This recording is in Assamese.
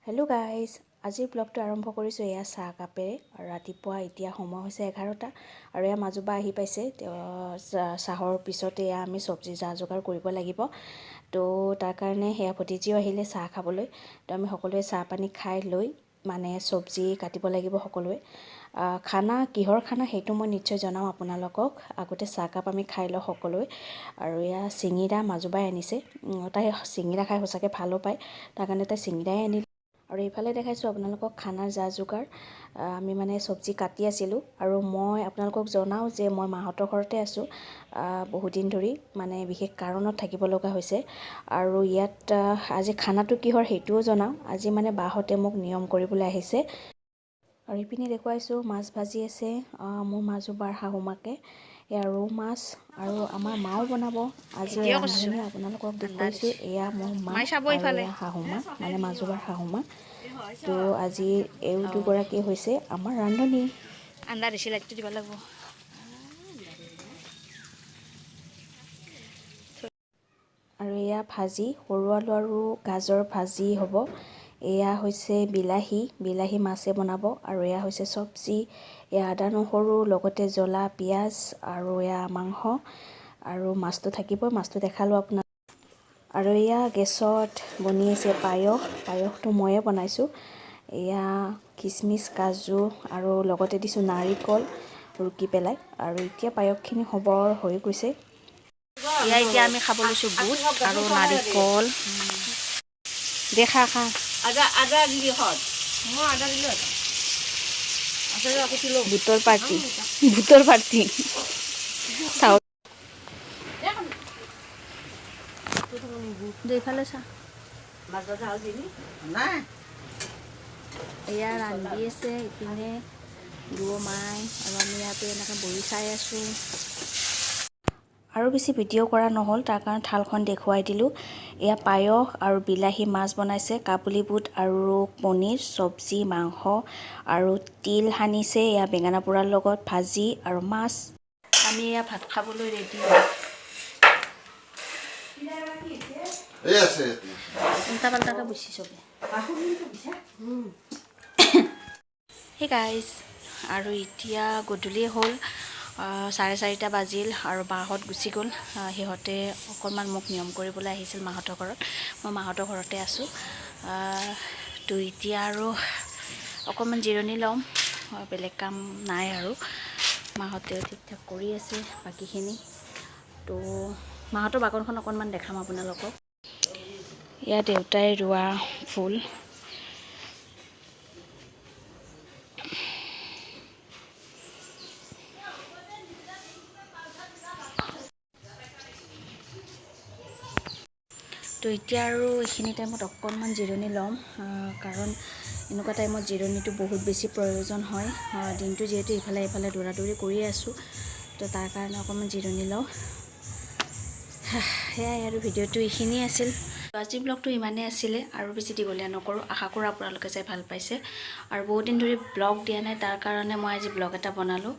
হেল্ল' গাইজ, আজিৰ ব্লগটো আৰম্ভ কৰিছোঁ এয়া চাহ কাপেৰে। আৰু ৰাতিপুৱা এতিয়া সময় হৈছে 11টা আৰু এয়া মাজুবা আহি পাইছে। চাহৰ পিছতে এয়া আমি চব্জি যা যোগাৰ কৰিব লাগিব। তো তাৰ কাৰণে সেয়া ভতিজিও আহিলে চাহ খাবলৈ। তো আমি সকলোৱে চাহ পানী খাই লৈ মানে চব্জি কাটিব লাগিব সকলোৱে। খানা কিহৰ খানা সেইটো মই নিশ্চয় জনাম আপোনালোকক। আগতে চাহকাপ আমি খাই লওঁ সকলোৱে। আৰু এয়া চিঙিৰা মাজুবাই আনিছে। তাই চিঙিৰা খাই সঁচাকৈ ভালো পায়, তাৰ কাৰণে তাই চিঙিৰাই আনিলে। আৰু এইফালে দেখাইছোঁ আপোনালোকক খানাৰ যা যোগাৰ। আমি মানে চব্জি কাটি আছিলোঁ। আৰু মই আপোনালোকক জনাওঁ যে মই মাহঁতৰ ঘৰতে আছোঁ বহুদিন ধৰি, মানে বিশেষ কাৰণত থাকিব লগা হৈছে। আৰু ইয়াত আজি খানাটো কিহৰ সেইটোও জনাওঁ। আজি মানে বাহঁতে মোক নিয়ম কৰিবলৈ আহিছে। আৰু ইপিনে দেখুৱাইছোঁ মাছ ভাজি আছে মোৰ মাজুবাৰ শাহুমাকে। এয়া ৰৌ মাছ আৰু আমাৰ মাও বনাব আজিৰ ৰান্ধনি। আপোনালোকক দেখুৱাইছোঁ এয়া মোৰ মা আৰু এয়া শাহুমা, মানে মাজুবাৰ শাহুমা। তো আজি এই দুগৰাকী হৈছে আমাৰ ৰান্ধনি। আন্দা দিছি লাইটটো দিব লাগিব। আৰু এয়া ভাজি, সৰু আলু আৰু গাজৰ ভাজি হ'ব। এয়া হৈছে বিলাহী মাছে বনাব। আৰু এয়া হৈছে চব্জি, এয়া আদা নহৰু লগতে জ্বলা পিঁয়াজ আৰু এয়া মাংস। আৰু মাছটো থাকিবই, মাছটো দেখালোঁ আপোনাক। আৰু এয়া গেছত বনি আছে পায়সটো ময়ে বনাইছোঁ। এয়া কিচমিচ কাজু আৰু লগতে দিছোঁ নাৰিকল ৰুকি পেলাই। আৰু এতিয়া পায়সখিনি হ'বৰ হৈ গৈছে। এয়া এতিয়া আমি খাব লৈছোঁ বুট আৰু নাৰিকল। দেখা খা আদা দিলি হত মই আদা দিলোঁ বুটৰ পাৰ্টি চাউল দুইফালে চা। নাই এয়া ৰান্ধি আছে ইপিনে দুয়ো মাই, আৰু আমি ইয়াতে এনেকৈ বহি চাই আছোঁ। আৰু বেছি ভিডিঅ' কৰা নহ'ল, তাৰ কাৰণে থালখন দেখুৱাই দিলোঁ। এয়া পায়স আৰু বিলাহী মাছ বনাইছে, কাবুলী বুট আৰু পনীৰ চব্জি মাংস আৰু তিল সানিছে। এয়া বেঙেনা পোৰাৰ লগত ভাজি আৰু মাছ। আমি এয়া ভাত খাবলৈ ৰেডি। উল্টা পাল্টাকৈ বুজি চবে। সেই গাইজ, আৰু এতিয়া গধূলি হ'ল, 4:30 বাজিল আৰু বাহঁত গুচি গ'ল। সিহঁতে অকণমান মোক নিয়ম কৰিবলৈ আহিছিল মাহঁতৰ ঘৰত। মই মাহঁতৰ ঘৰতে আছোঁ। তো এতিয়া আৰু অকণমান জিৰণি ল'ম, বেলেগ কাম নাই আৰু। মাহঁতেও ঠিক ঠাক কৰি আছে বাকীখিনি। তো মাহঁতৰ বাগনখন অকণমান দেখাম আপোনালোকক। এয়া দেউতাই ৰোৱা ফুল। তো এতিয়া আৰু এইখিনি টাইমত অকণমান জিৰণি ল'ম, কাৰণ এনেকুৱা টাইমত জিৰণিটো বহুত বেছি প্ৰয়োজন হয়। দিনটো যিহেতু ইফালে ইফালে দৌৰা দৌৰি কৰিয়ে আছোঁ, তো তাৰ কাৰণে অকণমান জিৰণি লওঁ। সেয়াই আৰু ভিডিঅ'টো এইখিনিয়ে আছিল। আজিৰ ব্লগটো ইমানেই আছিলে, আৰু বেছি দীঘলীয়া নকৰোঁ। আশা কৰোঁ আপোনালোকে চাই ভাল পাইছে। আৰু বহুত দিন ধৰি ব্লগ দিয়া নাই, তাৰ কাৰণে মই আজি ব্লগ এটা বনালোঁ।